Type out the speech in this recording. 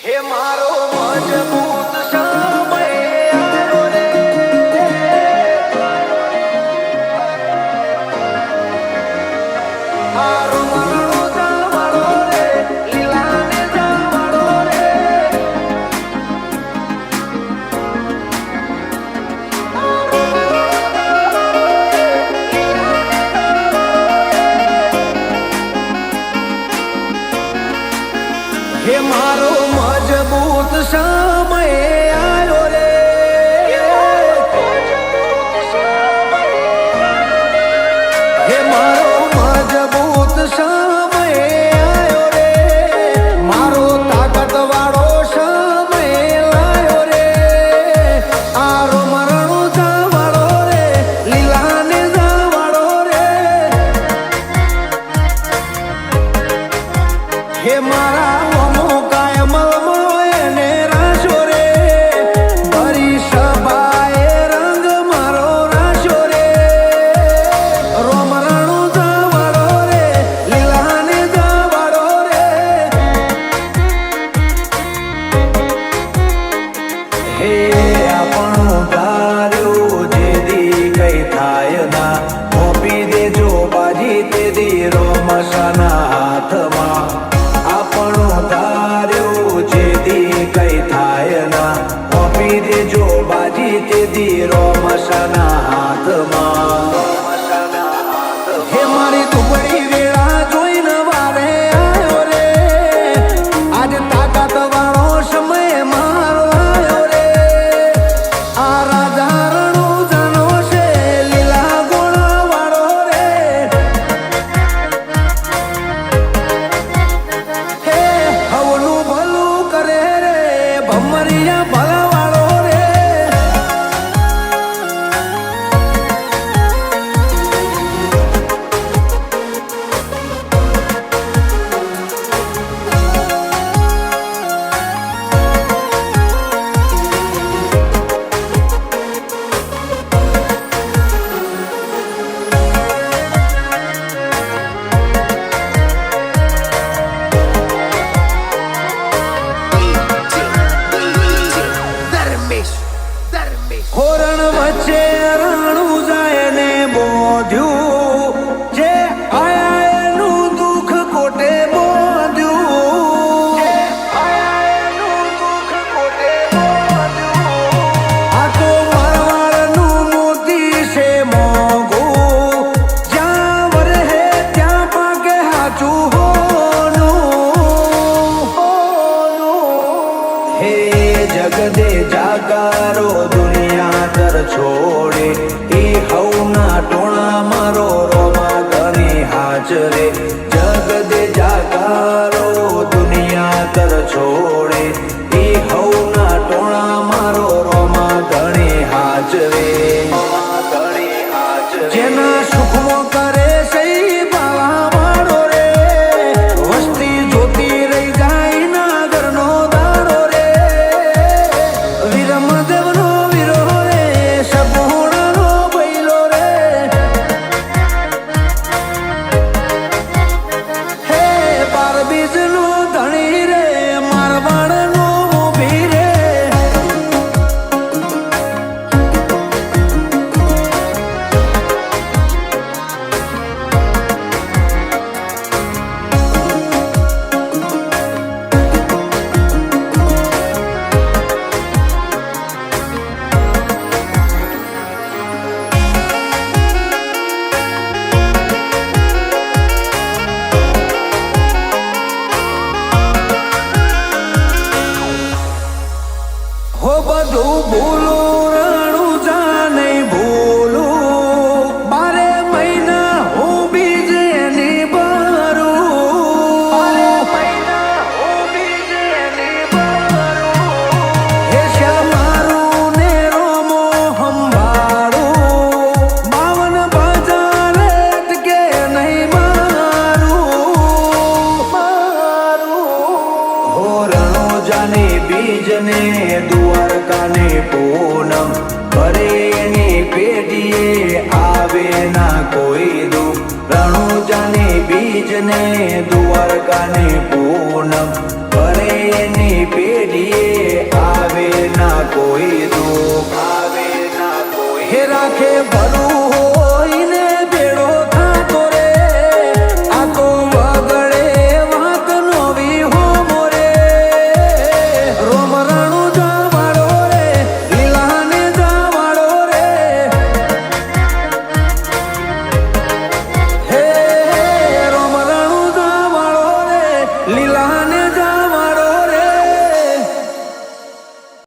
હે મારો મજબૂત સમય આવ્યો રે, મારો મરણો જવાળો રે, લીલાને જવાળો રે, હે મારો મજબૂત સમય આવ્યો રે, હે મારો મજબૂત સમય આવ્યો રે, મારો તાકાત વાળો સમય લાયો રે, આરો મરણો જવાળો રે, લીલાને જવાળો રે, હે મારા હે મારી દુબળી વેળા જોઈને વારે આવ્યો રે, આજે તાકાત વાળો સમય મારો આવ્યો રે, આ રાજા રણો જાનો છે લીલા ગોળા વાળો રે, હે હવનું ભલું કરે રે ભમરિયા ભલા વાળો રે, હોરણ વચ્ચે રાણું જાય ને બોધ્યું, જે આયા એનું દુઃખ કોટે બોધ્યું, આ તો મારવાડનું મોતી છે મોંઘું, જ્યાં વરહે ત્યાં પાકે હાચું હોનું, હે જગદે જાગારો છોડે એ હવના ટોણા મારો રોમા ઘણી હાજરે, જગદે જાગારો દુનિયા કર છોડે એ હવના ટોણા મારો રોમા ઘણી હાજરે, જેના સુખમાં કરે સહી બાવા વાળો રે, વસ્તી જોતી રહી જાય ના ઘરનો દારો રે, વીરમદેવનો બધું ભૂલું રાણું જા નહીં ભૂલું, 12 મહિના હું બીજ એની ભરું, હે શ્યામ મારું ને રોમો સંભાળું, 52 બજાર કે નહીં મારું, હો રણો જાને બીજ ને દ્વારકાને પૂનમ કરે એની પેઢીએ આવે ના કોઈ દુઃખ, રણુજાને બીજને દ્વારકાને પૂનમ કરે એની પેઢી રેડી